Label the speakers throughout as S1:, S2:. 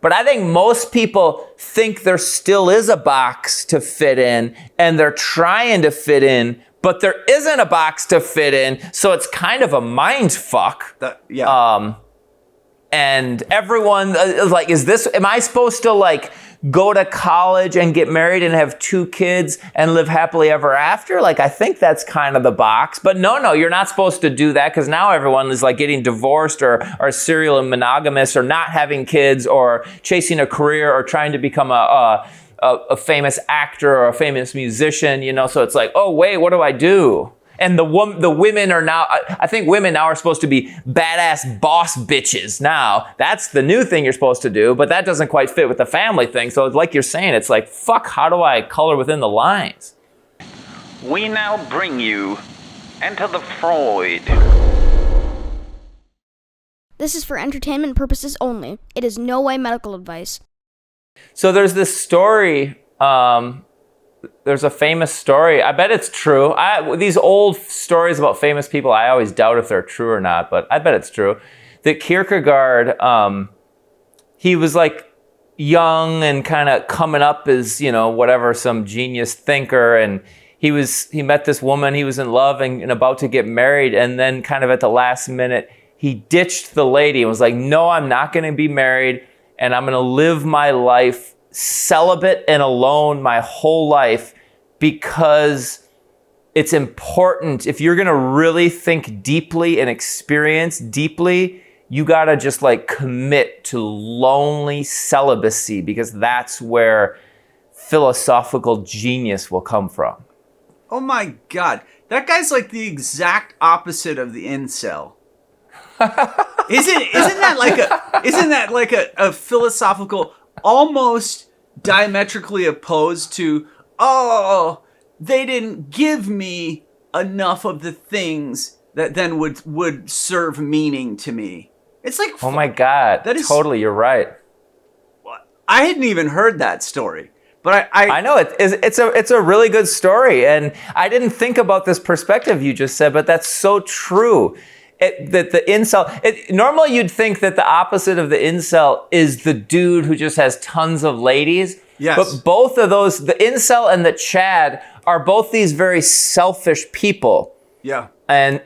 S1: But I think most people think there still is a box to fit in, and they're trying to fit in, but there isn't a box to fit in, so it's kind of a mind fuck. And everyone is like, am I supposed to like go to college and get married and have 2 kids and live happily ever after? Like, I think that's kind of the box. But no, you're not supposed to do that, because now everyone is like getting divorced or serial and monogamous or not having kids or chasing a career or trying to become a famous actor or a famous musician, so it's like, oh wait, what do I do? And the women are now, I think women now are supposed to be badass boss bitches now. That's the new thing you're supposed to do, but that doesn't quite fit with the family thing. So like you're saying, it's like, fuck, how do I color within the lines?
S2: We now bring you Enter the Freud.
S3: This is for entertainment purposes only. It is no way medical advice.
S1: So there's this story, there's a famous story. I bet it's true. These old stories about famous people, I always doubt if they're true or not, but I bet it's true. That Kierkegaard, he was like young and kind of coming up as, some genius thinker. And he met this woman, he was in love and about to get married. And then kind of at the last minute, he ditched the lady and was like, no, I'm not going to be married. And I'm going to live my life celibate and alone my whole life, because it's important. If you're going to really think deeply and experience deeply, you got to just like commit to lonely celibacy, because that's where philosophical genius will come from.
S4: Oh my God. That guy's like the exact opposite of the incel. Isn't that like a philosophical, almost diametrically opposed to, oh, they didn't give me enough of the things that then would serve meaning to me. It's like,
S1: oh my God, that is totally, you're right.
S4: I hadn't even heard that story, but I know
S1: it's a really good story, and I didn't think about this perspective you just said, but that's so true. That the incel, normally you'd think that the opposite of the incel is the dude who just has tons of ladies.
S4: Yes.
S1: But both of those, the incel and the Chad, are both these very selfish people.
S4: Yeah.
S1: And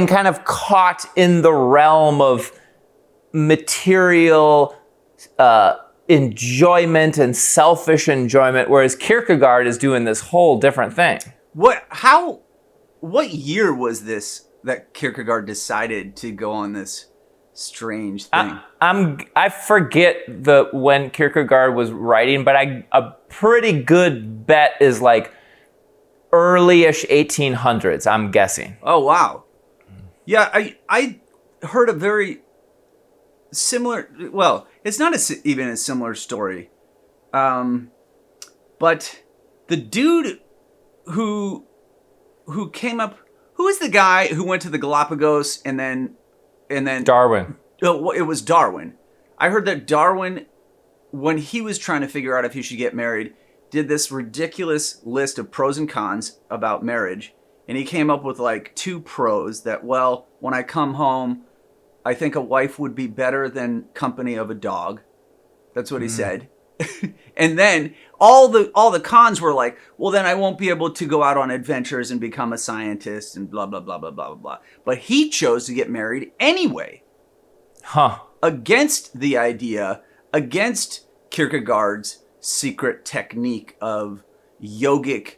S1: kind of caught in the realm of material enjoyment and selfish enjoyment, whereas Kierkegaard is doing this whole different thing.
S4: What year was this that Kierkegaard decided to go on this strange thing?
S1: I forget when Kierkegaard was writing, but a pretty good bet is like early-ish 1800s, I'm guessing.
S4: Oh, wow. Yeah, I heard a very similar, well, it's not even a similar story. But the dude who came up, who is the guy who went to the Galapagos and then
S1: Darwin.
S4: Oh, it was Darwin. I heard that Darwin, when he was trying to figure out if he should get married, did this ridiculous list of pros and cons about marriage. And he came up with like 2 pros that, well, when I come home, I think a wife would be better than company of a dog. That's what he said. And then all the cons were like, well, then I won't be able to go out on adventures and become a scientist and blah, blah, blah, blah, blah, blah. But he chose to get married anyway.
S1: Huh.
S4: Against the idea, against Kierkegaard's secret technique of yogic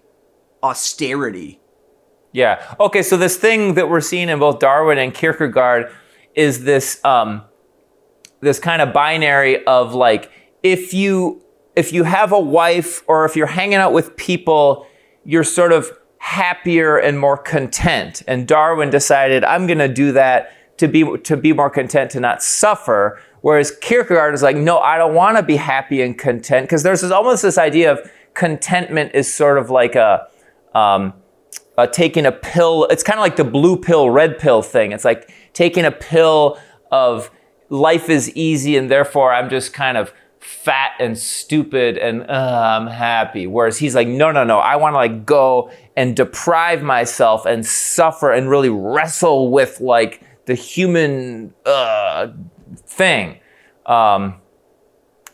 S4: austerity.
S1: Yeah. Okay, so this thing that we're seeing in both Darwin and Kierkegaard is this this kind of binary of like, if you have a wife or if you're hanging out with people, you're sort of happier and more content. And Darwin decided, I'm going to do that to be more content, to not suffer. Whereas Kierkegaard is like, no, I don't want to be happy and content, because there's almost this idea of contentment is sort of like taking a pill. It's kind of like the blue pill, red pill thing. It's like taking a pill of life is easy and therefore I'm just kind of fat and stupid and I'm happy. Whereas he's like, no, I want to like go and deprive myself and suffer and really wrestle with like the human thing.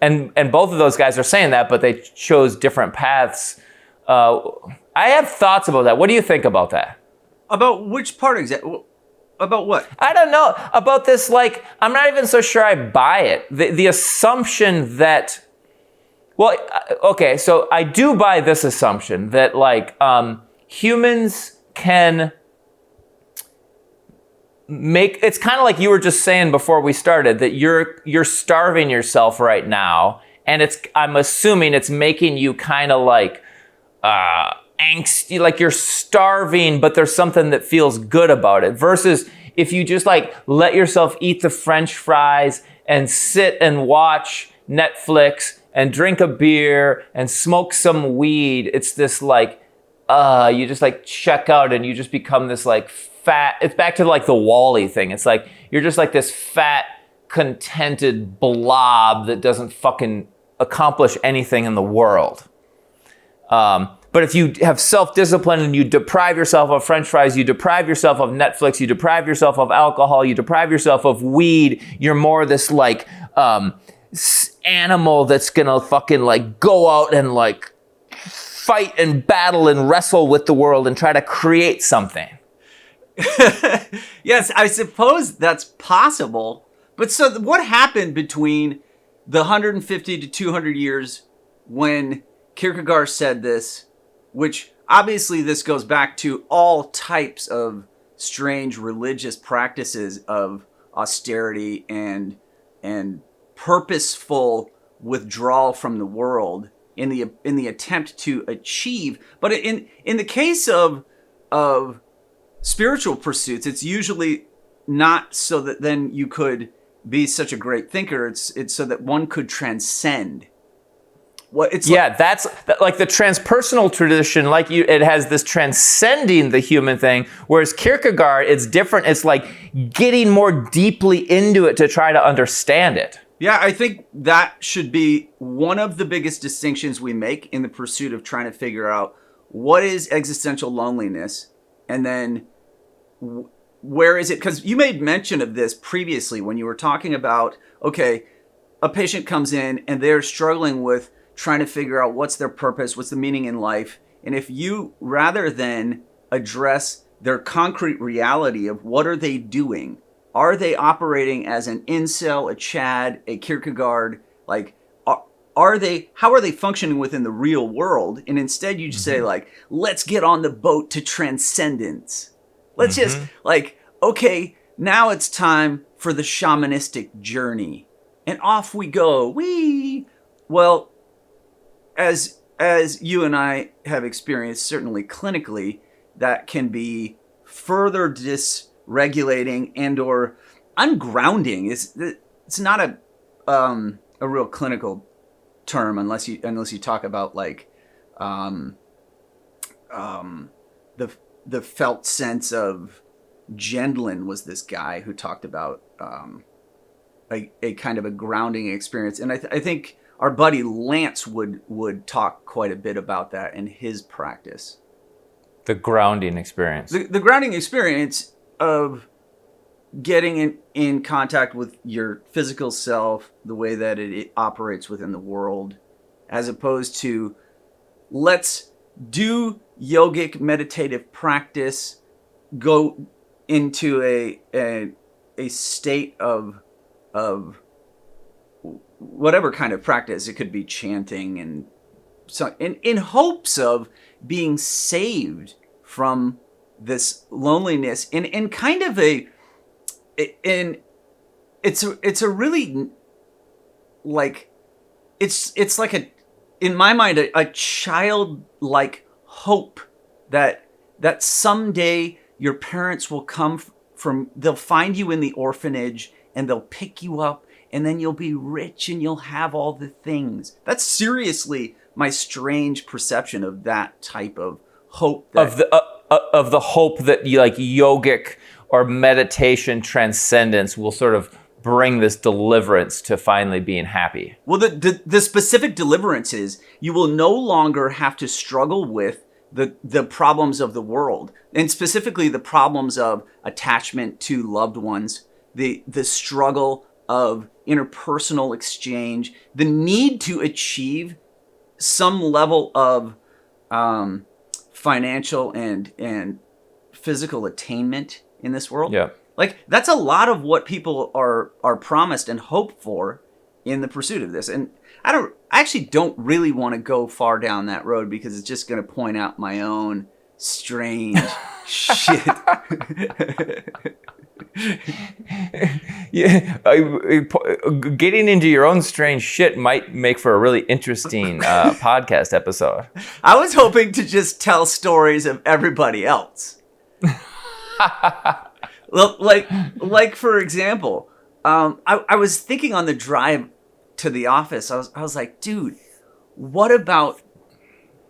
S1: and both of those guys are saying that, but they chose different paths. I have thoughts about that. What do you think about that?
S4: About which part exactly? About what?
S1: I don't know about this. Like, I'm not even so sure I buy it. The assumption that, well, okay, so I do buy this assumption that like humans can make. It's kind of like you were just saying before we started that you're starving yourself right now, and I'm assuming it's making you kind of like angsty, like you're starving, but there's something that feels good about it. Versus if you just like let yourself eat the French fries and sit and watch Netflix and drink a beer and smoke some weed, it's this like, you just like check out and you just become this like fat, it's back to like the Wall-E thing. It's like, you're just like this fat, contented blob that doesn't fucking accomplish anything in the world. But if you have self-discipline and you deprive yourself of French fries, you deprive yourself of Netflix, you deprive yourself of alcohol, you deprive yourself of weed, you're more this like animal that's gonna fucking like go out and like fight and battle and wrestle with the world and try to create something.
S4: Yes, I suppose that's possible. But so what happened between the 150 to 200 years when Kierkegaard said this, which obviously this goes back to all types of strange religious practices of austerity and purposeful withdrawal from the world in the attempt to achieve. But in the case of spiritual pursuits, it's usually not so that then you could be such a great thinker. It's so that one could transcend. What it's
S1: that's like the transpersonal tradition. Like it has this transcending the human thing, whereas Kierkegaard, it's different. It's like getting more deeply into it to try to understand it.
S4: Yeah, I think that should be one of the biggest distinctions we make in the pursuit of trying to figure out what is existential loneliness, and then where is it? Because you made mention of this previously when you were talking about, okay, a patient comes in and they're struggling with trying to figure out what's their purpose, what's the meaning in life. And if you, rather than address their concrete reality of what are they doing, are they operating as an incel, a Chad, a Kierkegaard, like, how are they functioning within the real world? And instead you just say like, let's get on the boat to transcendence. Let's just like, okay, now it's time for the shamanistic journey. And off we go. Well, as you and I have experienced, certainly clinically, that can be further dysregulating and or ungrounding. It's not a real clinical term unless you talk about like the felt sense of Gendlin was this guy who talked about a kind of a grounding experience, and I think our buddy Lance would talk quite a bit about that in his practice.
S1: The grounding experience.
S4: The grounding experience of getting in contact with your physical self, the way that it operates within the world, as opposed to let's do yogic meditative practice, go into a state of whatever kind of practice. It could be chanting and so in hopes of being saved from this loneliness in kind of it's a really like it's like in my mind a childlike hope that someday your parents will come they'll find you in the orphanage and they'll pick you up and then you'll be rich and you'll have all the things. That's seriously my strange perception of that type of hope. Of
S1: the hope that you, like yogic or meditation transcendence will sort of bring this deliverance to finally being happy.
S4: Well, the specific deliverance is you will no longer have to struggle with the problems of the world, and specifically the problems of attachment to loved ones, the struggle of interpersonal exchange, the need to achieve some level of financial and physical attainment in this world.
S1: Yeah.
S4: Like, that's a lot of what people are promised and hope for in the pursuit of this. And I actually don't really want to go far down that road because it's just going to point out my own strange shit.
S1: Yeah, getting into your own strange shit might make for a really interesting podcast episode.
S4: I was hoping to just tell stories of everybody else. like for example, I was thinking on the drive to the office, I was like, dude, what about?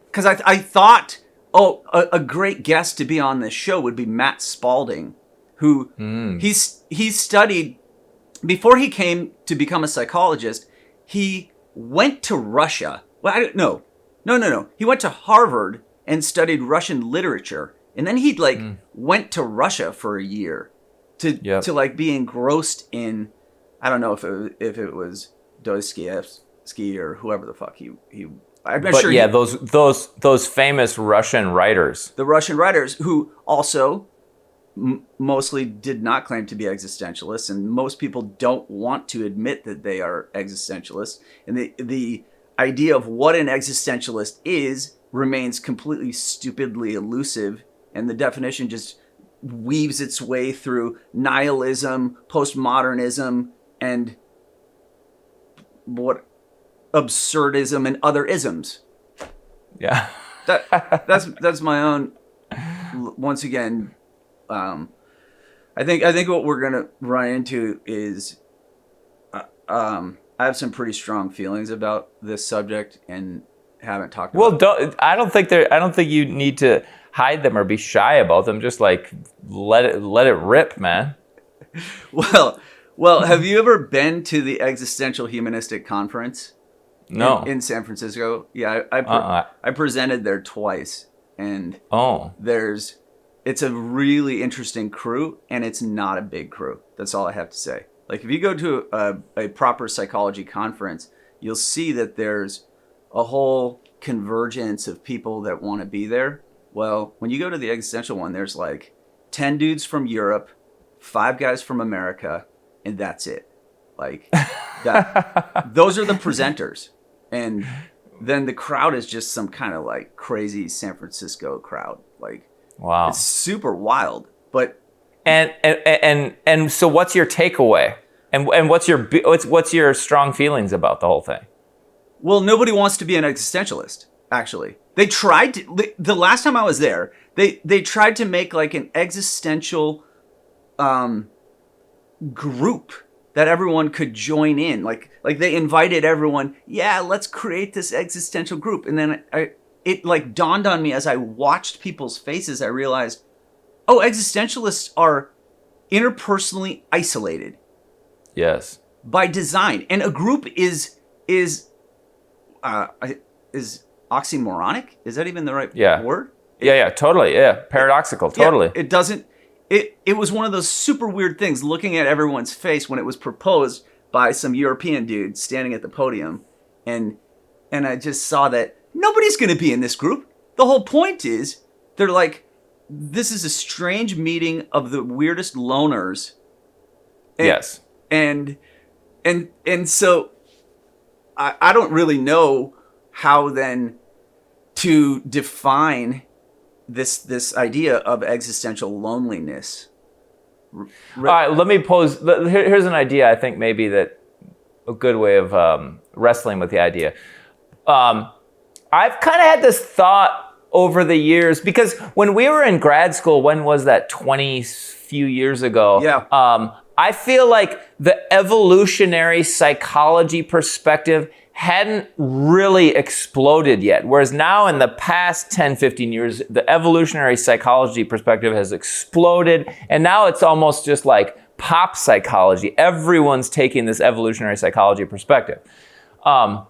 S4: Because I thought, a great guest to be on this show would be Matt Spalding, who he studied before he came to become a psychologist. He went to Russia. Well, no. He went to Harvard and studied Russian literature, and then he went to Russia for a year to like be engrossed in, I don't know if it was Dostoevsky or whoever the fuck he.
S1: Those famous Russian writers.
S4: The Russian writers who also mostly did not claim to be existentialists, and most people don't want to admit that they are existentialists. And the idea of what an existentialist is remains completely stupidly elusive, and the definition just weaves its way through nihilism, postmodernism, and absurdism and other isms.
S1: Yeah.
S4: That's my own. Once again, I think what we're gonna run into is, I have some pretty strong feelings about this subject and haven't talked about.
S1: Well, I don't think you need to hide them or be shy about them. Just like let it rip, man.
S4: Well, have you ever been to the Existential Humanistic Conference?
S1: No.
S4: In San Francisco? Yeah, I presented there twice, and it's a really interesting crew, and it's not a big crew. That's all I have to say. Like, if you go to a proper psychology conference, you'll see that there's a whole convergence of people that want to be there. Well, when you go to the existential one, there's like 10 dudes from Europe, 5 guys from America, and that's it. Like, those are the presenters. And then the crowd is just some kind of like crazy San Francisco crowd. Like,
S1: wow,
S4: it's super wild. But
S1: and so what's your takeaway? And what's your strong feelings about the whole thing?
S4: Well, nobody wants to be an existentialist. Actually, they tried to. The last time I was there, they tried to make like an existential group that everyone could join in. Like they invited everyone. Yeah, let's create this existential group. And then it like dawned on me as I watched people's faces. I realized, oh, existentialists are interpersonally isolated.
S1: Yes.
S4: By design, and a group is oxymoronic. Is that even the right word?
S1: Yeah, totally. Yeah, paradoxical. Totally.
S4: Yeah, it doesn't. It was one of those super weird things looking at everyone's face when it was proposed by some European dude standing at the podium, and I just saw that nobody's going to be in this group. The whole point is they're like, this is a strange meeting of the weirdest loners.
S1: Yes.
S4: And so I don't really know how then to define this idea of existential loneliness.
S1: All right, let me pose. Here's an idea. I think maybe that a good way of wrestling with the idea. I've kind of had this thought over the years because when we were in grad school, when was that? 20 few years ago.
S4: Yeah.
S1: I feel like the evolutionary psychology perspective hadn't really exploded yet. Whereas now in the past 10, 15 years, the evolutionary psychology perspective has exploded. And now it's almost just like pop psychology. Everyone's taking this evolutionary psychology perspective. And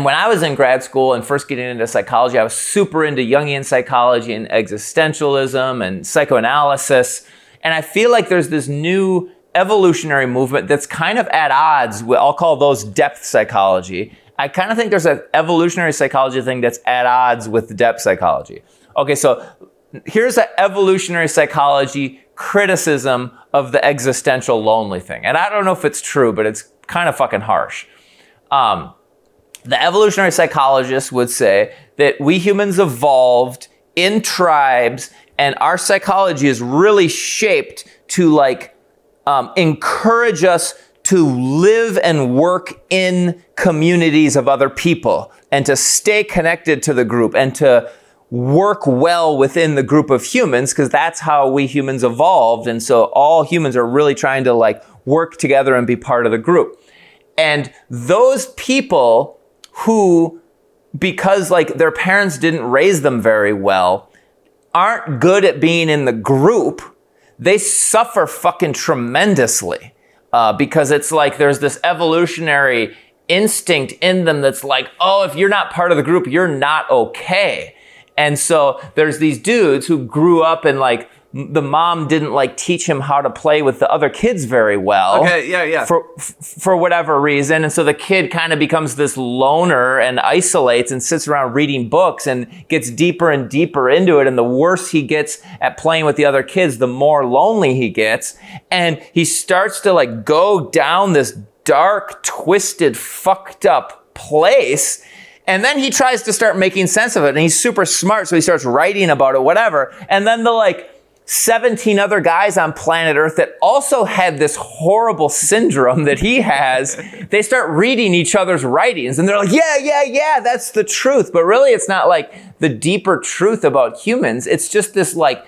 S1: when I was in grad school and first getting into psychology, I was super into Jungian psychology and existentialism and psychoanalysis. And I feel like there's this new evolutionary movement that's kind of at odds with, I'll call those depth psychology. I kind of think there's an evolutionary psychology thing that's at odds with depth psychology. Okay, so here's an evolutionary psychology criticism of the existential lonely thing. And I don't know if it's true, but it's kind of fucking harsh. The evolutionary psychologists would say that we humans evolved in tribes, and our psychology is really shaped to like encourage us to live and work in communities of other people and to stay connected to the group and to work well within the group of humans, because that's how we humans evolved. And so all humans are really trying to like work together and be part of the group. And those people who, because like their parents didn't raise them very well, aren't good at being in the group, they suffer fucking tremendously. Because it's like there's this evolutionary instinct in them that's like, oh, if you're not part of the group, you're not okay. And so there's these dudes who grew up and like the mom didn't like teach him how to play with the other kids very well.
S4: Okay, yeah.
S1: For whatever reason. And so the kid kind of becomes this loner and isolates and sits around reading books and gets deeper and deeper into it. And the worse he gets at playing with the other kids, the more lonely he gets. And he starts to like go down this dark, twisted, fucked up place. And then he tries to start making sense of it. And he's super smart, so he starts writing about it, whatever. And then the like 17 other guys on planet Earth that also had this horrible syndrome that he has, they start reading each other's writings. And they're like, yeah, that's the truth. But really, it's not like the deeper truth about humans. It's just this like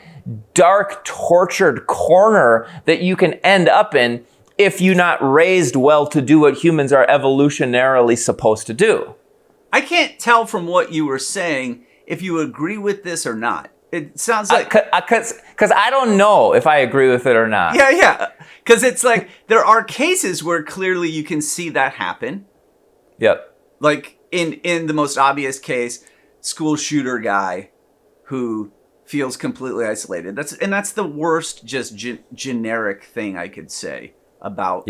S1: dark, tortured corner that you can end up in if you're not raised well to do what humans are evolutionarily supposed to do.
S4: I can't tell from what you were saying if you agree with this or not. It sounds like...
S1: Because I don't know if I agree with it or not.
S4: Yeah. Because it's like, there are cases where clearly you can see that happen.
S1: Yep.
S4: Like, in the most obvious case, school shooter guy who feels completely isolated. That's the worst just generic thing I could say about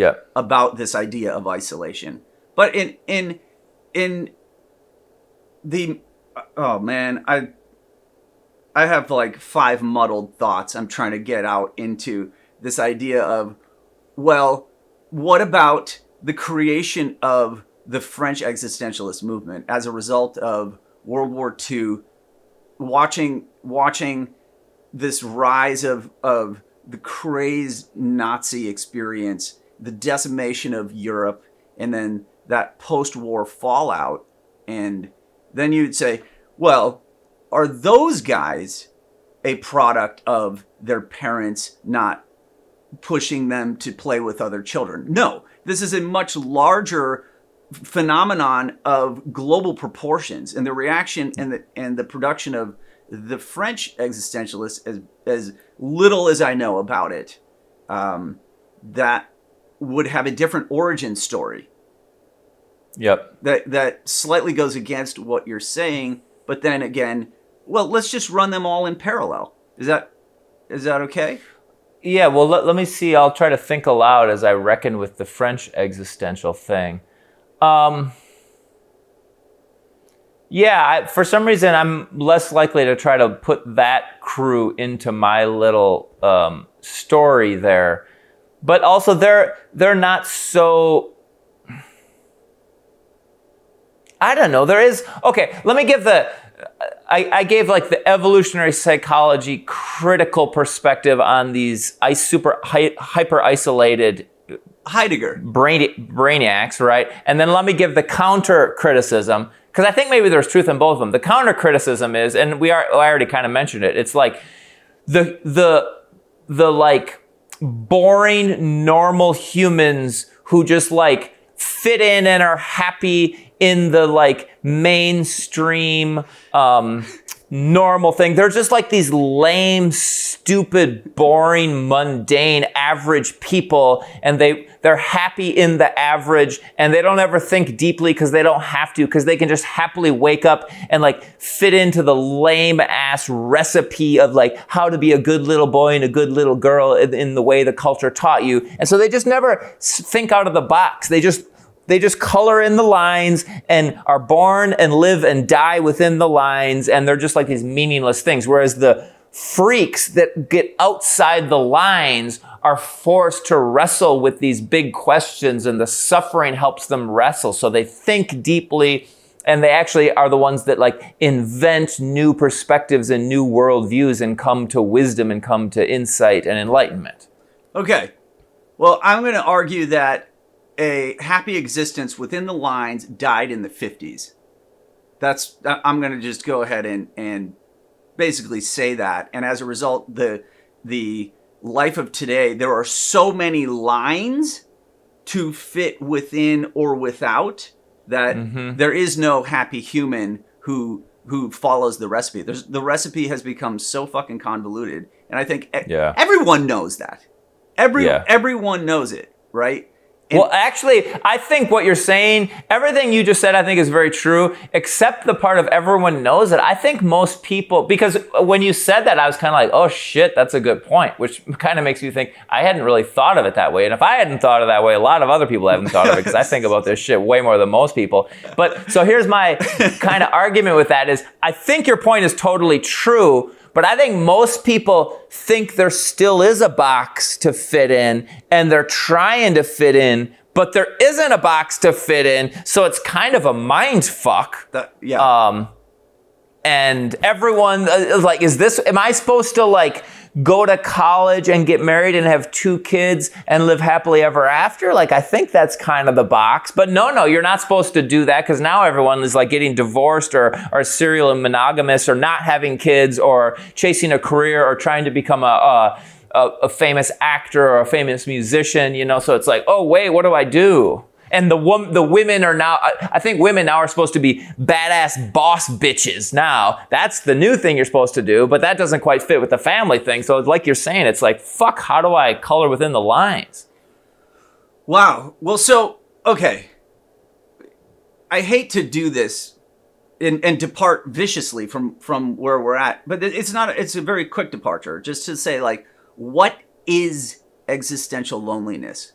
S4: this idea of isolation. But in the... Oh, man, I have like 5 muddled thoughts I'm trying to get out into this idea of, well, what about the creation of the French existentialist movement as a result of World War II, watching this rise of the crazed Nazi experience, the decimation of Europe, and then that post-war fallout. And then you'd say, well, are those guys a product of their parents not pushing them to play with other children? No, this is a much larger phenomenon of global proportions, and the reaction and the production of the French existentialists, as little as I know about it, that would have a different origin story.
S1: Yep.
S4: That slightly goes against what you're saying, but then again, well, let's just run them all in parallel. Is that okay?
S1: Yeah, well, let me see. I'll try to think aloud as I reckon with the French existential thing. For some reason, I'm less likely to try to put that crew into my little story there. But also, they're not so... I don't know. There is... Okay, let me give I gave like the evolutionary psychology critical perspective on these hyper isolated
S4: Heidegger
S1: brainiacs, right? And then let me give the counter criticism, because I think maybe there's truth in both of them. The counter criticism is, and I already kind of mentioned it. It's like the like boring normal humans who just like fit in and are happy in the like mainstream normal thing. They're just like these lame, stupid, boring, mundane, average people, and they're happy in the average, and they don't ever think deeply because they don't have to, because they can just happily wake up and like fit into the lame ass recipe of like how to be a good little boy and a good little girl in the way the culture taught you. And so they just never think out of the box. They just color in the lines and are born and live and die within the lines, and they're just like these meaningless things. Whereas the freaks that get outside the lines are forced to wrestle with these big questions, and the suffering helps them wrestle. So they think deeply, and they actually are the ones that like invent new perspectives and new worldviews and come to wisdom and come to insight and enlightenment.
S4: Okay. Well, I'm going to argue that a happy existence within the lines died in the 50s. I'm going to just go ahead and basically say that. And as a result, the life of today, there are so many lines to fit within or without that there is no happy human who follows the recipe. The recipe has become so fucking convoluted. And I think everyone knows that. Everyone knows it, right?
S1: Well, actually, I think what you're saying, everything you just said, I think is very true, except the part of everyone knows it. I think most people, because when you said that, I was kind of like, oh shit, that's a good point, which kind of makes me think I hadn't really thought of it that way. And if I hadn't thought of it that way, a lot of other people haven't thought of it, because I think about this shit way more than most people. But so here's my kind of argument with that is, I think your point is totally true, but I think most people think there still is a box to fit in, and they're trying to fit in, but there isn't a box to fit in, so it's kind of a mind fuck. And everyone like, am I supposed to like go to college and get married and have 2 kids and live happily ever after? Like, I think that's kind of the box. But no, you're not supposed to do that, because now everyone is like getting divorced or serial monogamous or not having kids or chasing a career or trying to become a famous actor or a famous musician, you know? So it's like, oh, wait, what do I do? And the women are now, I think women now are supposed to be badass boss bitches now. That's the new thing you're supposed to do, but that doesn't quite fit with the family thing. So like you're saying, it's like, fuck, how do I color within the lines?
S4: Wow. Well, so, okay. I hate to do this and depart viciously from where we're at, but it's a very quick departure, just to say, like, what is existential loneliness?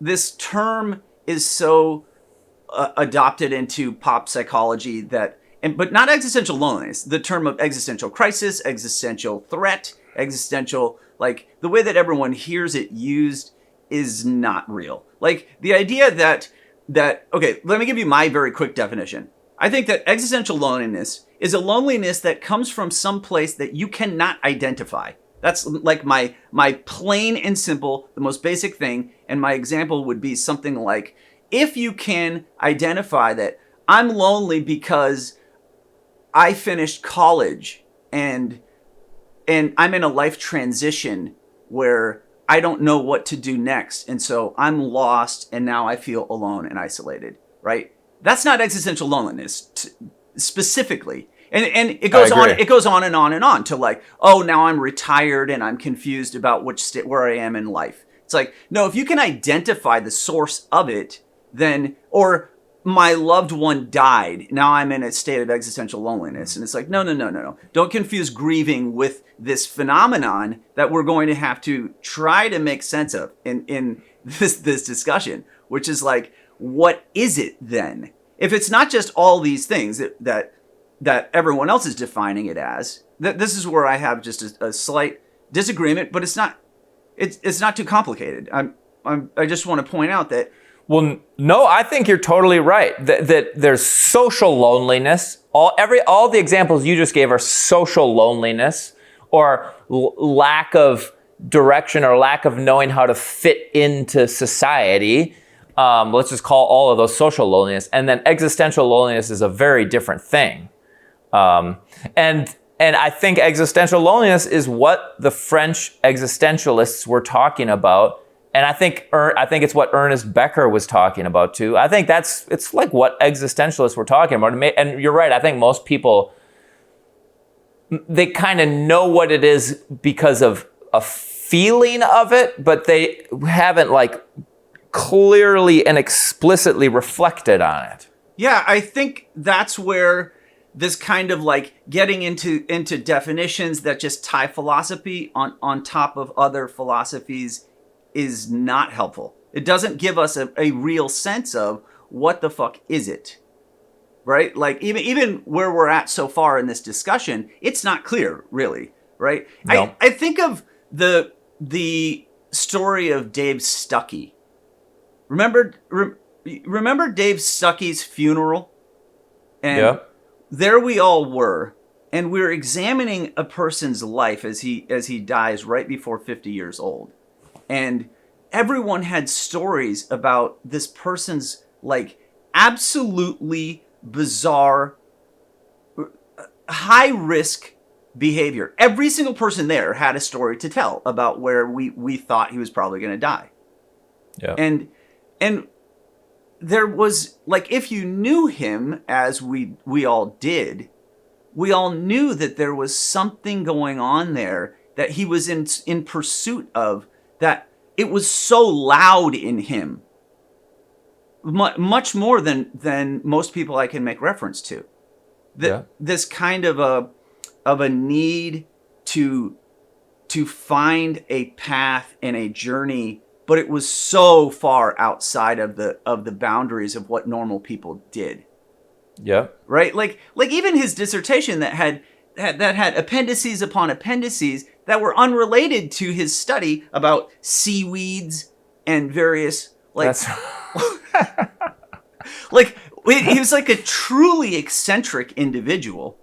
S4: This term is so adopted into pop psychology but not existential loneliness. The term of existential crisis, existential threat, existential, like the way that everyone hears it used is not real. Like the idea that okay, let me give you my very quick definition. I think that existential loneliness is a loneliness that comes from some place that you cannot identify. That's like my plain and simple, the most basic thing. And my example would be something like, if you can identify that I'm lonely because I finished college and I'm in a life transition where I don't know what to do next. And so I'm lost, and now I feel alone and isolated, right? That's not existential loneliness specifically. And it goes on and on and on to like, oh, now I'm retired and I'm confused about where I am in life. It's like, no, if you can identify the source of it, then, or my loved one died, now I'm in a state of existential loneliness. And it's like, no. Don't confuse grieving with this phenomenon that we're going to have to try to make sense of in this discussion, which is like, what is it then? If it's not just all these things that everyone else is defining it as, this is where I have just a slight disagreement, but it's not too complicated. I just want to point out that.
S1: Well, no, I think you're totally right. That there's social loneliness. All the examples you just gave are social loneliness or lack of direction or lack of knowing how to fit into society. Let's just call all of those social loneliness. And then existential loneliness is a very different thing. And I think existential loneliness is what the French existentialists were talking about. And I think it's what Ernest Becker was talking about too. I think it's like what existentialists were talking about. And you're right. I think most people they kind of know what it is because of a feeling of it, but they haven't like clearly and explicitly reflected on it.
S4: Yeah, I think that's where this kind of like getting into definitions that just tie philosophy on top of other philosophies is not helpful. It doesn't give us a real sense of what the fuck is it, right? Like even where we're at so far in this discussion, it's not clear really, right?
S1: No.
S4: I think of the story of Dave Stuckey. Remember Dave Stuckey's funeral? And
S1: Yeah.
S4: there we all were, and we're examining a person's life as he dies right before 50 years old. And everyone had stories about this person's like absolutely bizarre, high risk behavior. Every single person there had a story to tell about where we thought he was probably going to die.
S1: Yeah.
S4: And there was like, if you knew him as we all did, we all knew that there was something going on there that he was in pursuit of, that it was so loud in him, much more than most people I can make reference to. This kind of a need to find a path and a journey, but it was so far outside of the boundaries of what normal people did.
S1: Yeah.
S4: Right? Like even his dissertation that had appendices upon appendices that were unrelated to his study about seaweeds and various like like he was like a truly eccentric individual.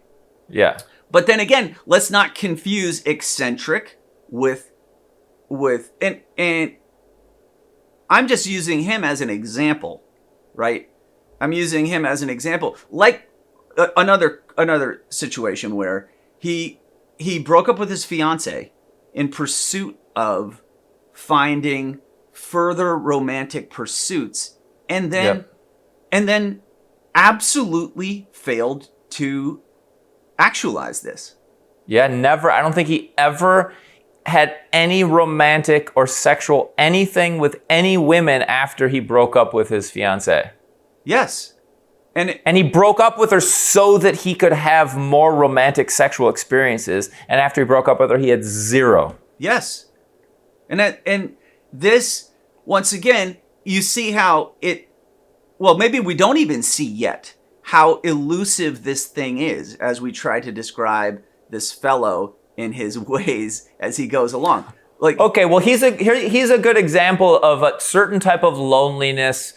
S1: Yeah.
S4: But then again, let's not confuse eccentric with and I'm just using him as an example, right? I'm using him as an example, like another situation where he broke up with his fiance in pursuit of finding further romantic pursuits, and then absolutely failed to actualize this.
S1: Yeah, never. I don't think he ever had any romantic or sexual anything with any women after he broke up with his fiance.
S4: Yes.
S1: And he broke up with her so that he could have more romantic sexual experiences. And after he broke up with her, he had zero.
S4: Yes. And this, once again, you see how maybe we don't even see yet how elusive this thing is as we try to describe this fellow in his ways as he goes along. Like,
S1: okay, well, he's a good example of a certain type of loneliness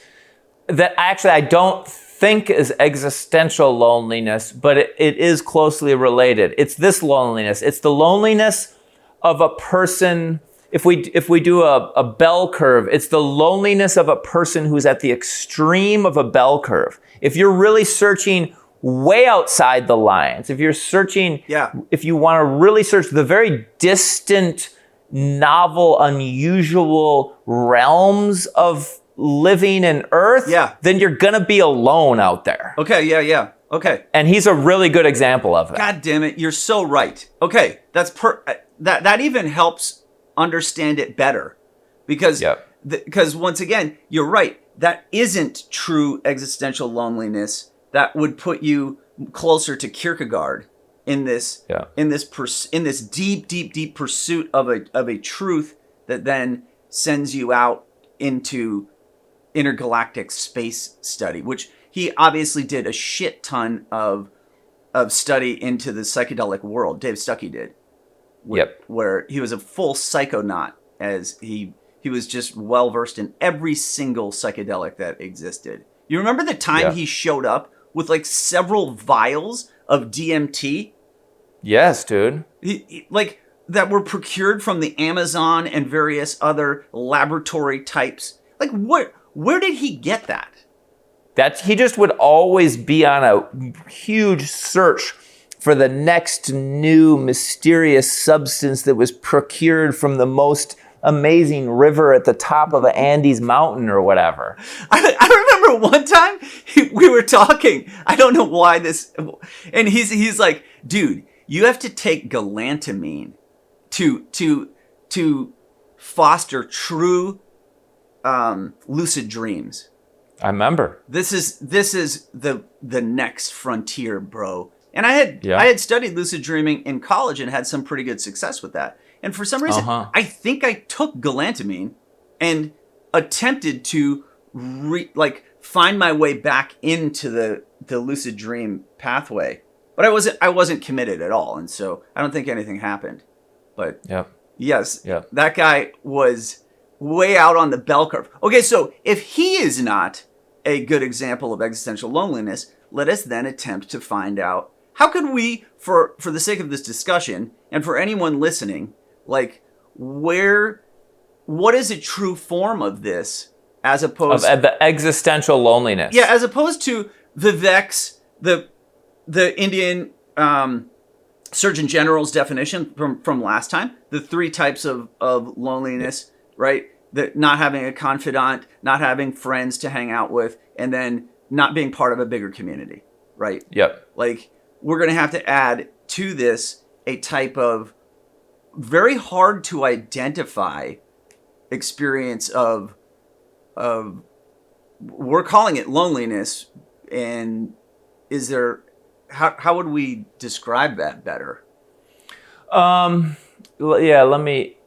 S1: that actually I don't think is existential loneliness, but it is closely related. It's this loneliness. It's the loneliness of a person. If we do a bell curve, it's the loneliness of a person who's at the extreme of a bell curve. If you're really searching way outside the lines, if you're searching, if you want to really search the very distant, novel, unusual realms of living in Earth, then you're going to be alone out there.
S4: Okay, yeah. Okay.
S1: And he's a really good example of that.
S4: God damn it, you're so right. Okay, that's that even helps understand it better. Because once again, you're right. That isn't true existential loneliness. That would put you closer to Kierkegaard in this deep pursuit of a truth that then sends you out into intergalactic space study, which he obviously did a shit ton of study into the psychedelic world. Dave Stuckey did. Where he was a full psychonaut, as he was just well versed in every single psychedelic that existed. You remember the time he showed up with like several vials of DMT?
S1: Yes, dude.
S4: He like that were procured from the Amazon and various other laboratory types. Like where did he get that?
S1: He just would always be on a huge search for the next new mysterious substance that was procured from the most amazing river at the top of the Andes mountain or whatever.
S4: I remember one time we were talking. I don't know why this, and he's like, dude, you have to take galantamine to foster true lucid dreams.
S1: I remember.
S4: This is the next frontier, bro. And I
S1: Yeah.
S4: had studied lucid dreaming in college and had some pretty good success with that. And for some reason, I think I took galantamine and attempted to find my way back into the lucid dream pathway. But I wasn't committed at all, and so I don't think anything happened. But yes, that guy was way out on the bell curve. Okay, so if he is not a good example of existential loneliness, let us then attempt to find out how could we, for the sake of this discussion, and for anyone listening, like what is a true form of this as opposed
S1: of the existential loneliness?
S4: Yeah, as opposed to Vivek's, the Indian Surgeon General's definition from last time, the 3 types of loneliness, right? Not having a confidant, not having friends to hang out with, and then not being part of a bigger community, right?
S1: Yep.
S4: Like, we're going to have to add to this a type of very hard to identify experience of we're calling it loneliness, and is there how would we describe that better?
S1: Let me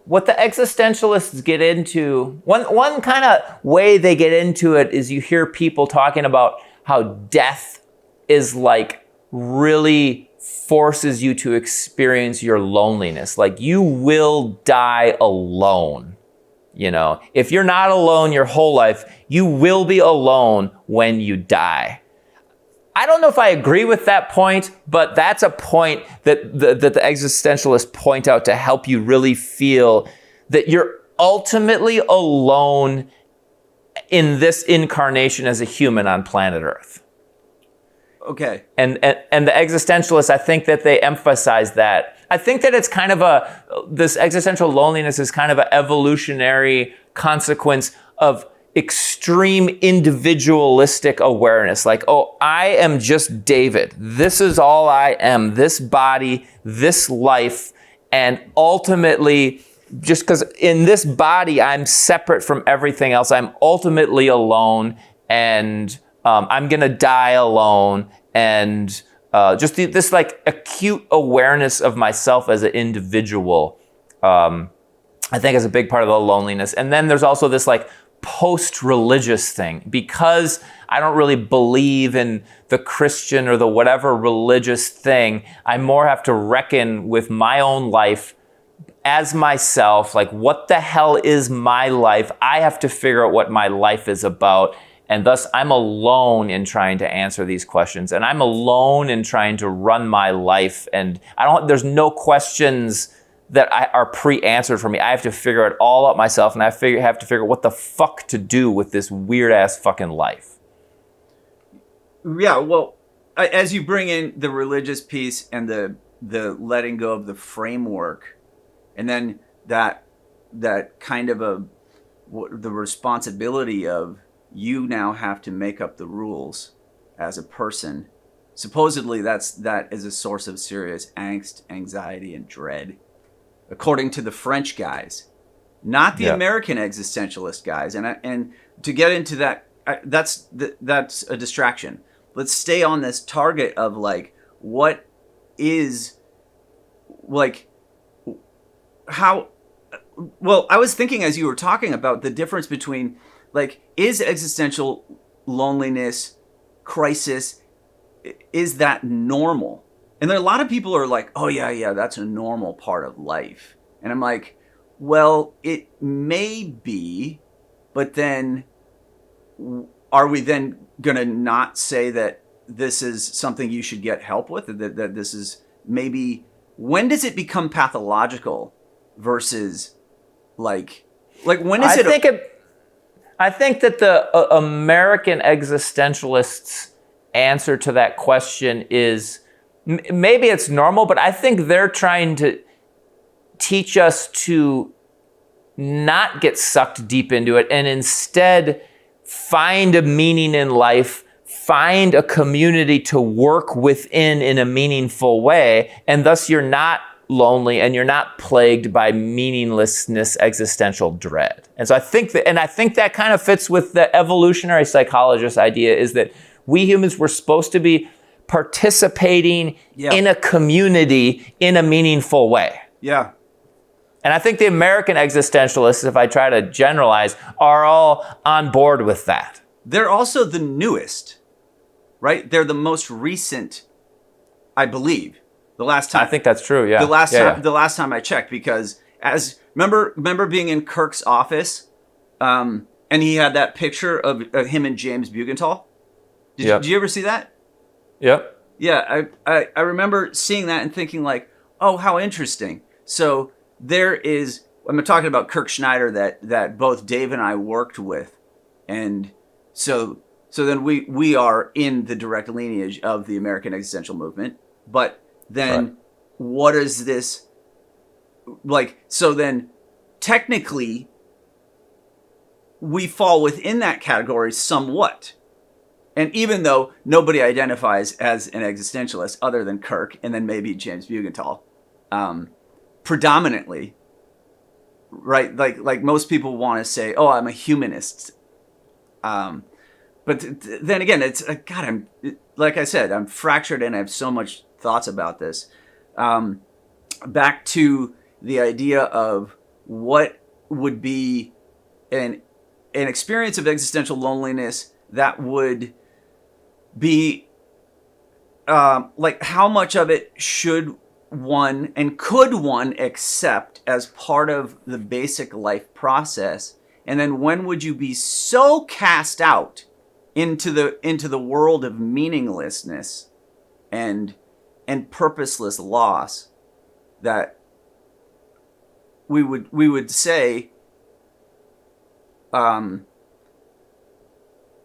S1: what the existentialists get into, one kind of way they get into it is you hear people talking about how death is like really forces you to experience your loneliness. Like, you will die alone. You know, if you're not alone your whole life, you will be alone when you die. I don't know if I agree with that point, but that's a point that the existentialists point out to help you really feel that you're ultimately alone in this incarnation as a human on planet Earth.
S4: Okay.
S1: And the existentialists, I think that they emphasize that. I think that it's kind of this existential loneliness is kind of an evolutionary consequence of extreme individualistic awareness. Like, oh, I am just David. This is all I am. This body, this life. And ultimately, just because in this body, I'm separate from everything else. I'm ultimately alone, and I'm going to die alone. And just this like acute awareness of myself as an individual, I think is a big part of the loneliness. And then there's also this like post-religious thing, because I don't really believe in the Christian or the whatever religious thing. I more have to reckon with my own life as myself. Like, what the hell is my life? I have to figure out what my life is about. And thus, I'm alone in trying to answer these questions. And I'm alone in trying to run my life. And there's no questions that are pre-answered for me. I have to figure it all out myself. And I have to figure out what the fuck to do with this weird-ass fucking life.
S4: Yeah, well, as you bring in the religious piece and the letting go of the framework, and then that kind of the responsibility of you now have to make up the rules as a person. Supposedly that is a source of serious angst, anxiety, and dread, according to the French guys, not the American existentialist guys. And to get into that, that's a distraction. Let's stay on this target of like, what is like, how, well, I was thinking as you were talking about the difference between, like, is existential loneliness, crisis, is that normal? And there are a lot of people who are like, oh yeah, that's a normal part of life. And I'm like, well, it may be, but then are we then going to not say that this is something you should get help with? That this is maybe, when does it become pathological versus like when is
S1: I think that the American existentialists' answer to that question is maybe it's normal, but I think they're trying to teach us to not get sucked deep into it and instead find a meaning in life find a community to work within in a meaningful way, and thus you're not lonely and you're not plagued by meaninglessness, existential dread. And so I think that kind of fits with the evolutionary psychologist idea, is that we humans were supposed to be participating in a community in a meaningful way.
S4: Yeah.
S1: And I think the American existentialists, if I try to generalize, are all on board with that.
S4: They're also the newest, right? They're the most recent, I believe. The last time
S1: I think that's true. Yeah.
S4: The last time I checked, because remember being in Kirk's office, and he had that picture of him and James Bugenthal. Did you ever see that?
S1: Yep.
S4: Yeah, I remember seeing that and thinking like, oh, how interesting. So there is, I'm talking about Kirk Schneider that both Dave and I worked with, and so then we are in the direct lineage of the American existential movement. But then what is this like? So then technically we fall within that category somewhat. And even though nobody identifies as an existentialist other than Kirk and then maybe James Bugenthal, predominantly, right? Like most people want to say, "Oh, I'm a humanist." But then again, it's God. Like I said, I'm fractured and I have so much thoughts about this. Back to the idea of what would be an experience of existential loneliness that would be like, how much of it should one and could one accept as part of the basic life process, and then when would you be so cast out into the world of meaninglessness and purposeless loss that we would say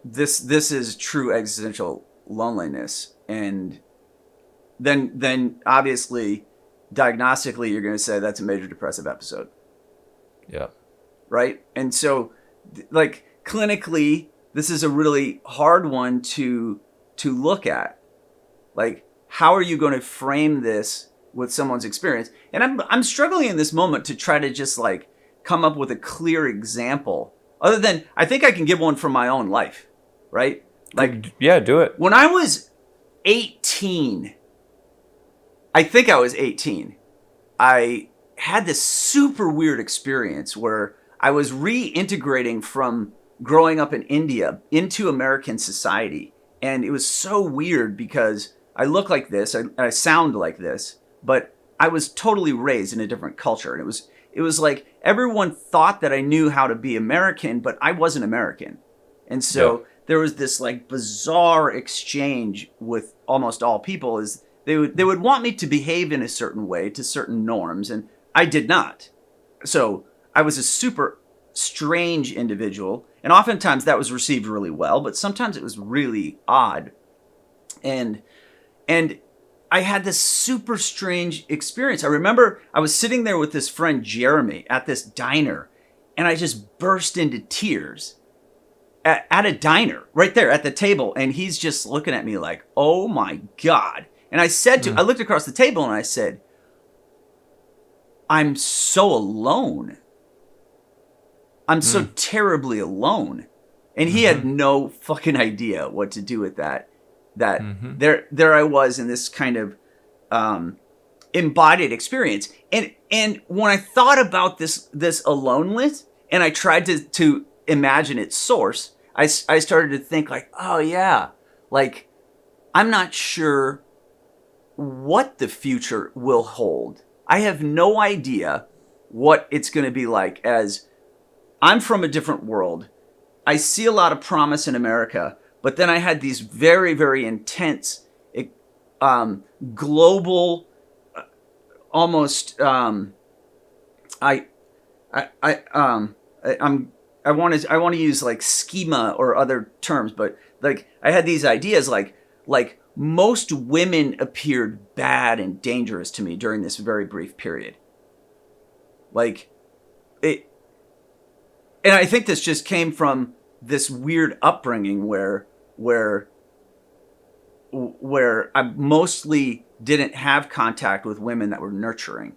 S4: this is true existential loneliness. And then obviously diagnostically you're going to say that's a major depressive episode.
S1: Yeah.
S4: Right? And so like clinically this is a really hard one to look at. Like, how are you going to frame this with someone's experience? And I'm struggling in this moment to try to just like come up with a clear example, other than I think I can give one from my own life, right? Like,
S1: yeah, do it.
S4: When I was 18, I think I was 18, I had this super weird experience where I was reintegrating from growing up in India into American society. And it was so weird because I look like this, I sound like this, but I was totally raised in a different culture. And it was like everyone thought that I knew how to be American, but I wasn't American. And so there was this like bizarre exchange with almost all people, is they would want me to behave in a certain way to certain norms, and I did not. So I was a super strange individual, and oftentimes that was received really well, but sometimes it was really odd. And I had this super strange experience. I remember I was sitting there with this friend Jeremy at this diner, and I just burst into tears at a diner right there at the table, and he's just looking at me like, oh my God. And I said I looked across the table and I said, I'm so alone. I'm so terribly alone. And he had no fucking idea what to do with that. There I was in this kind of embodied experience. And when I thought about this aloneness and I tried to imagine its source, I started to think like, oh yeah, like I'm not sure what the future will hold. I have no idea what it's going to be like, as I'm from a different world. I see a lot of promise in America, but then I had these very, very intense, global, almost, I want to use like schema or other terms, but like I had these ideas like most women appeared bad and dangerous to me during this very brief period. Like it, and I think this just came from this weird upbringing where where I mostly didn't have contact with women that were nurturing.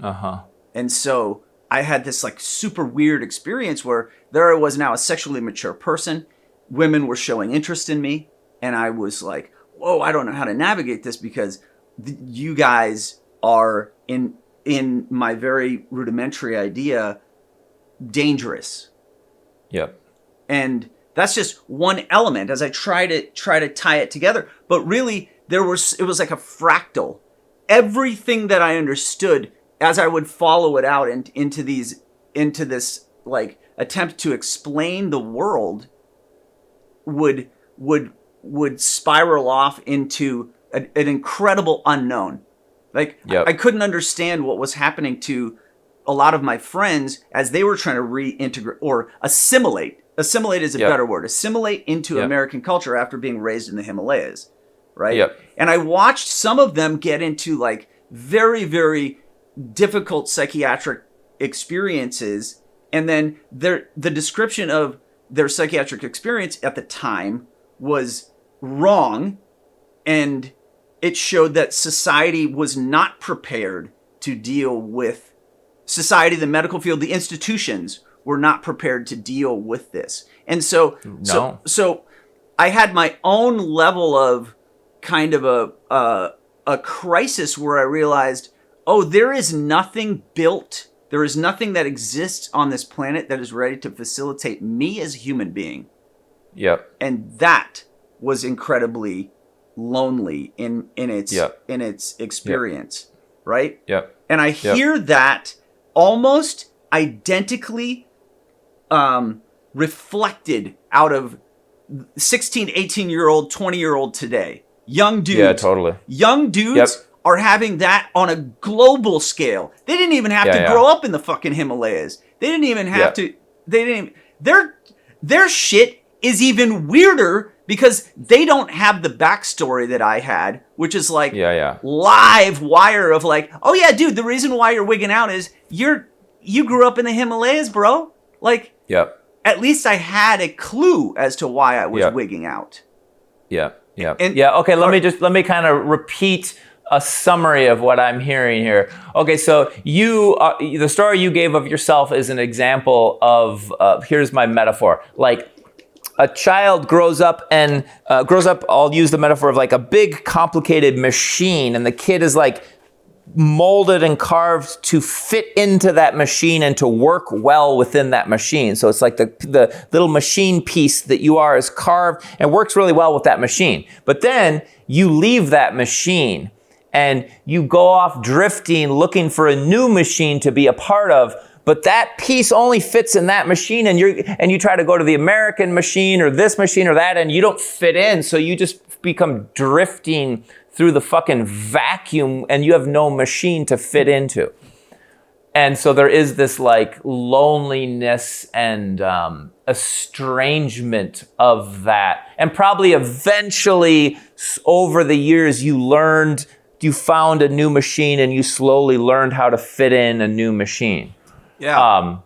S4: And so I had this like super weird experience where there I was now a sexually mature person. Women were showing interest in me. And I was like, whoa, I don't know how to navigate this because you guys are in my very rudimentary idea, dangerous.
S1: Yep.
S4: And that's just one element as I try to tie it together. But really it was like a fractal. Everything that I understood as I would follow it out into this like attempt to explain the world would spiral off into an incredible unknown. Like,
S1: yep.
S4: I couldn't understand what was happening to a lot of my friends as they were trying to reintegrate or assimilate. Assimilate is a
S1: yep.
S4: better word. Assimilate into
S1: yep.
S4: American culture after being raised in the Himalayas, right?
S1: Yep.
S4: And I watched some of them get into like very, very difficult psychiatric experiences. And then the description of their psychiatric experience at the time was wrong, and it showed that society was not prepared to deal with society, the medical field, the institutions were not prepared to deal with this. And so I had my own level of kind of a crisis where I realized, oh, there is nothing built, there is nothing that exists on this planet that is ready to facilitate me as a human being.
S1: Yep.
S4: And that was incredibly lonely in its experience,
S1: yep.
S4: right?
S1: Yep.
S4: And I hear that almost identically reflected out of 16, 18-year-old, 20-year-old today. Young dudes.
S1: Yeah, totally.
S4: Young dudes
S1: yep.
S4: are having that on a global scale. They didn't even have to grow up in the fucking Himalayas. They didn't even have to. They didn't. Their shit is even weirder because they don't have the backstory that I had, which is like live wire of like, oh yeah, dude, the reason why you're wigging out is you grew up in the Himalayas, bro. Like, at least I had a clue as to why I was wigging out.
S1: Yeah. Okay, let me kind of repeat a summary of what I'm hearing here. Okay, so the story you gave of yourself is an example of, here's my metaphor. Like, a child grows up, I'll use the metaphor of like a big complicated machine, and the kid is like molded and carved to fit into that machine and to work well within that machine. So it's like the little machine piece that you are is carved and works really well with that machine. But then you leave that machine and you go off drifting, looking for a new machine to be a part of. But that piece only fits in that machine, and you try to go to the American machine or this machine or that, and you don't fit in. So you just become drifting through the fucking vacuum, and you have no machine to fit into. And so there is this like loneliness and estrangement of that. And probably eventually over the years you found a new machine and you slowly learned how to fit in a new machine.
S4: Yeah.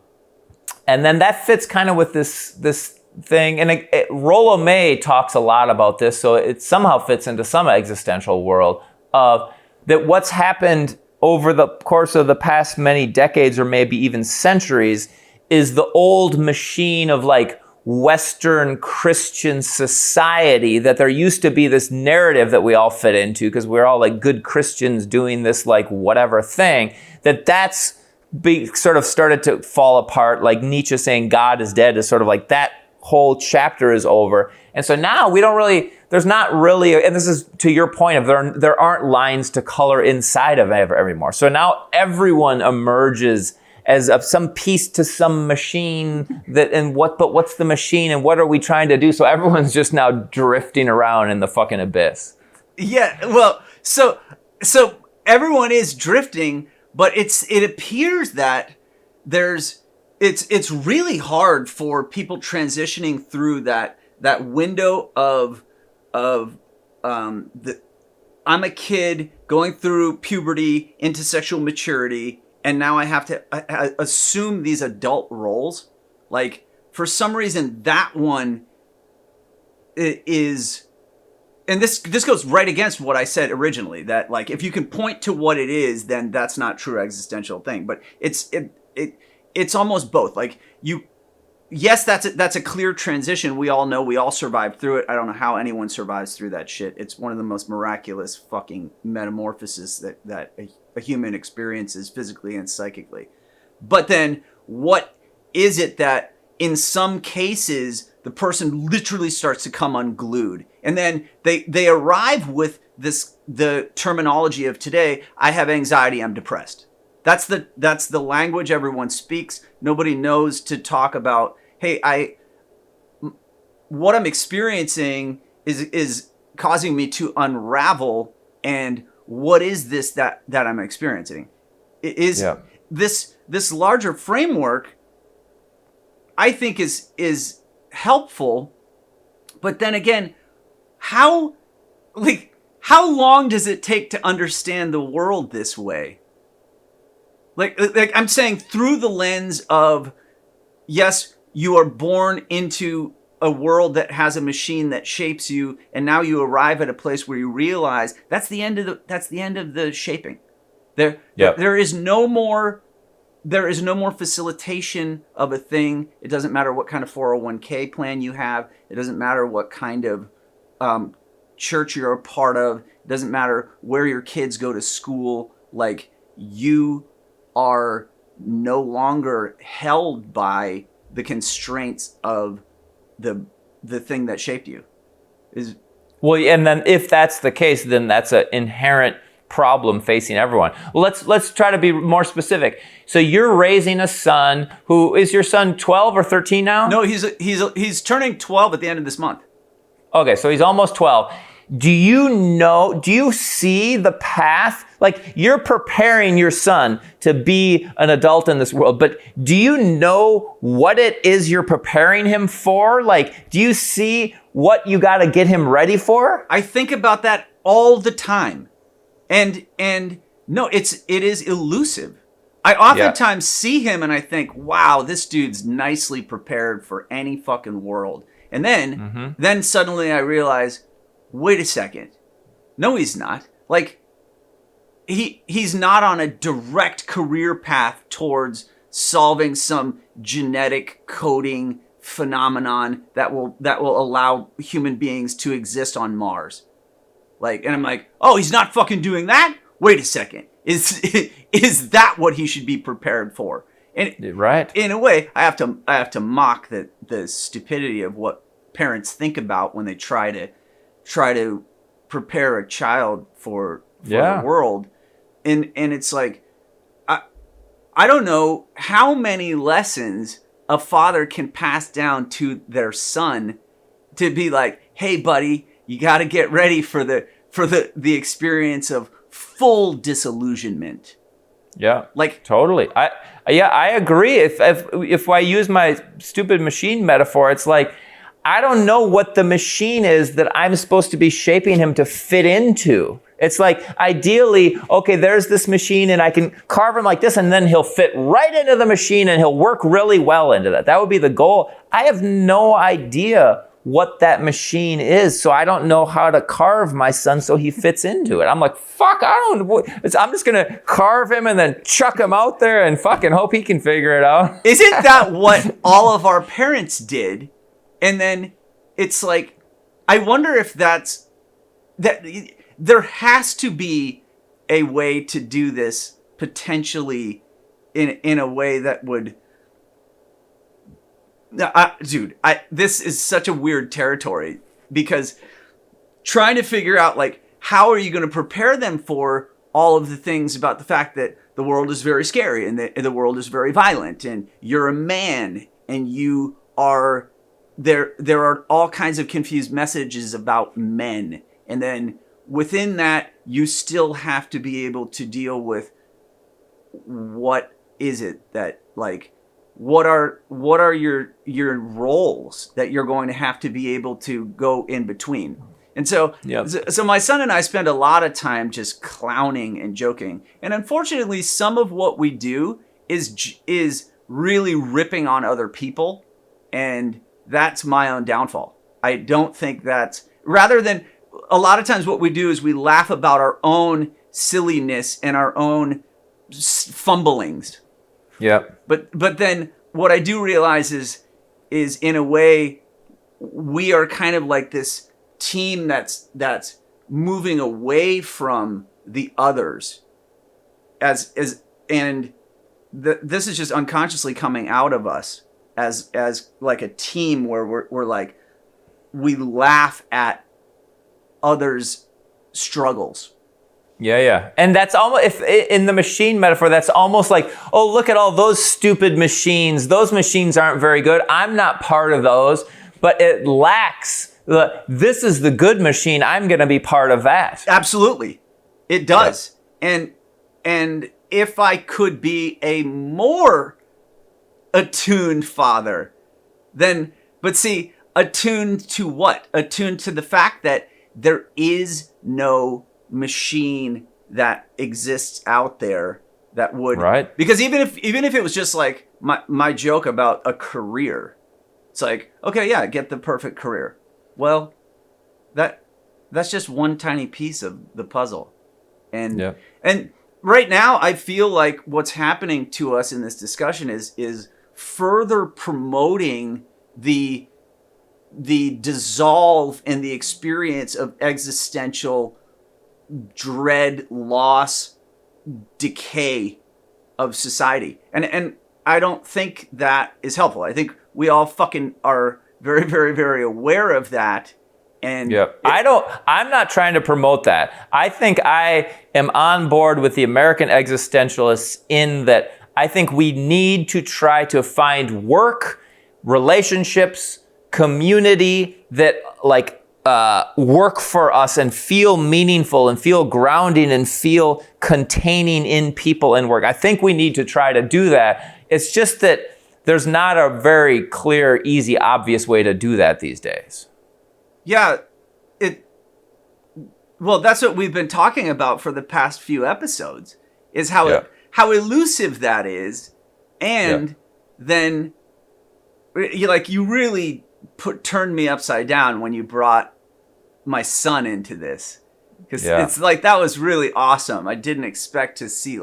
S1: And then that fits kind of with this thing. And Rollo May talks a lot about this, so it somehow fits into some existential world of that what's happened over the course of the past many decades or maybe even centuries is the old machine of like Western Christian society, that there used to be this narrative that we all fit into because we're all like good Christians doing this like whatever thing, that's sort of started to fall apart. Like Nietzsche saying God is dead is sort of like that whole chapter is over. And so now there's not really, and this is to your point of there aren't lines to color inside of anymore. So now everyone emerges as some piece to some machine but what's the machine and what are we trying to do? So everyone's just now drifting around in the fucking abyss.
S4: Yeah, well, so everyone is drifting, but it appears that it's really hard for people transitioning through that window of I'm a kid going through puberty into sexual maturity, and now I have to assume these adult roles. Like, for some reason, that one is and this goes right against what I said originally, that like if you can point to what it is, then that's not true existential thing. But it's almost both. Like yes, that's a clear transition. We all know, we all survived through it. I don't know how anyone survives through that shit. It's one of the most miraculous fucking metamorphoses that a human experiences physically and psychically. But then what is it that in some cases the person literally starts to come unglued, and then they arrive with the terminology of today: I have anxiety, I'm depressed. That's the language everyone speaks. Nobody knows to talk about, hey, what I'm experiencing is causing me to unravel, and what is this that I'm experiencing? This larger framework, I think is helpful, but then again, how long does it take to understand the world this way? Like I'm saying, through the lens of, yes, you are born into a world that has a machine that shapes you, and now you arrive at a place where you realize that's the end of the shaping. There is no more facilitation of a thing. It doesn't matter what kind of 401k plan you have. It doesn't matter what kind of church you're a part of. It doesn't matter where your kids go to school. Like, you are no longer held by the constraints of the thing that shaped you.
S1: Well, and then if that's the case, then that's an inherent problem facing everyone. Well, let's try to be more specific. So you're raising a son. Who is your son? 12 or 13 now?
S4: No, he's turning 12 at the end of this month.
S1: Okay, so he's almost 12. Do you see the path? Like, you're preparing your son to be an adult in this world, but do you know what it is you're preparing him for? Like, do you see what you got to get him ready for?
S4: I think about that all the time. And no, it is elusive. I oftentimes see him and I think, wow, this dude's nicely prepared for any fucking world. And then suddenly I realize, wait a second. No, he's not. Like, he's not on a direct career path towards solving some genetic coding phenomenon that will allow human beings to exist on Mars. Like, and I'm like, oh, he's not fucking doing that? Wait a second. Is that what he should be prepared for? And
S1: right.
S4: In a way, I have to mock the stupidity of what parents think about when they try to prepare a child for the world. And it's like, I don't know how many lessons a father can pass down to their son to be like, hey buddy, you got to get ready for the experience of full disillusionment.
S1: Yeah,
S4: like
S1: totally. I agree. If I use my stupid machine metaphor, it's like, I don't know what the machine is that I'm supposed to be shaping him to fit into. It's like, ideally, okay, there's this machine and I can carve him like this, and then he'll fit right into the machine and he'll work really well into that. That would be the goal. I have no idea what that machine is, so I don't know how to carve my son so he fits into it. I'm like, fuck, I'm just gonna carve him and then chuck him out there and fucking hope he can figure it out.
S4: Isn't that what all of our parents did? And then it's like, I wonder if that there has to be a way to do this potentially in a way that would. This is such a weird territory, because trying to figure out, like, how are you going to prepare them for all of the things about the fact that the world is very scary and the world is very violent, and you're a man and you are there are all kinds of confused messages about men, and then within that you still have to be able to deal with what is it that, like, what are your roles that you're going to have to be able to go in between. And so my son and I spend a lot of time just clowning and joking, and unfortunately some of what we do is really ripping on other people, and that's my own downfall. I don't think that's, rather than, a lot of times what we do is we laugh about our own silliness and our own fumblings.
S1: Yeah.
S4: But then what I do realize is in a way we are kind of like this team that's moving away from the others this is just unconsciously coming out of us as like a team where we're like, we laugh at others' struggles.
S1: Yeah. And that's almost, if in the machine metaphor, that's almost like, oh, look at all those stupid machines. Those machines aren't very good. I'm not part of those, but it lacks this is the good machine. I'm going to be part of that.
S4: Absolutely. It does. Yeah. And if I could be a more attuned father, then, but see, attuned to what? Attuned to the fact that there is no machine that exists out there that would,
S1: right? Because
S4: even if it was just like my joke about a career, it's like, okay, yeah, get the perfect career. Well, that's just one tiny piece of the puzzle. And right now I feel like what's happening to us in this discussion is further promoting the dissolve and the experience of existential dread, loss, decay of society. And I don't think that is helpful. I think we all fucking are very, very, very aware of that. And I'm not trying to promote that. I think I am on board with the American existentialists in that I think we need to try to find work, relationships, community that work for us and feel meaningful and feel grounding and feel containing in people and work. I think we need to try to do that. It's just that there's not a very clear, easy, obvious way to do that these days. Yeah, well, that's what we've been talking about for the past few episodes, is how elusive that is, and then you really turned me upside down when you brought my son into this, because it's like that was really awesome. I didn't expect to see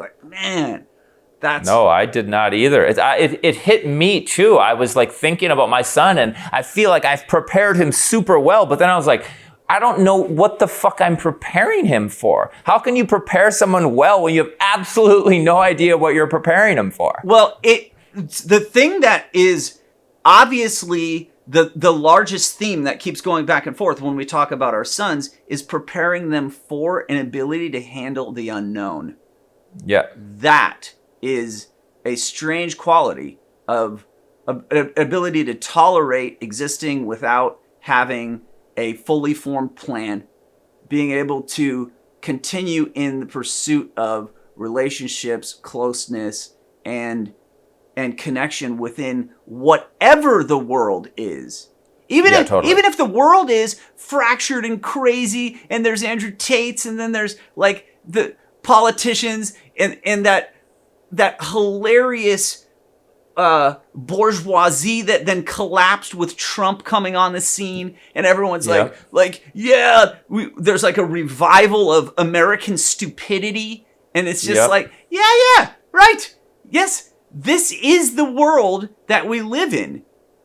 S4: No,
S1: I did not either. It hit me too. I was like thinking about my son, and I feel like I've prepared him super well, but then I was like, I don't know what the fuck I'm preparing him for. How can you prepare someone well when you have absolutely no idea what you're preparing him for?
S4: Well, the thing that is obviously the largest theme that keeps going back and forth when we talk about our sons is preparing them for an ability to handle the unknown.
S1: Yeah.
S4: That is a strange quality of ability to tolerate existing without having a fully formed plan, being able to continue in the pursuit of relationships, closeness, and connection within whatever the world is. Even if the world is fractured and crazy, and there's Andrew Tates, and then there's like the politicians and that hilarious bourgeoisie that then collapsed with Trump coming on the scene, and everyone's there's like a revival of American stupidity, and it's just right. Yes, this is the world that we live in.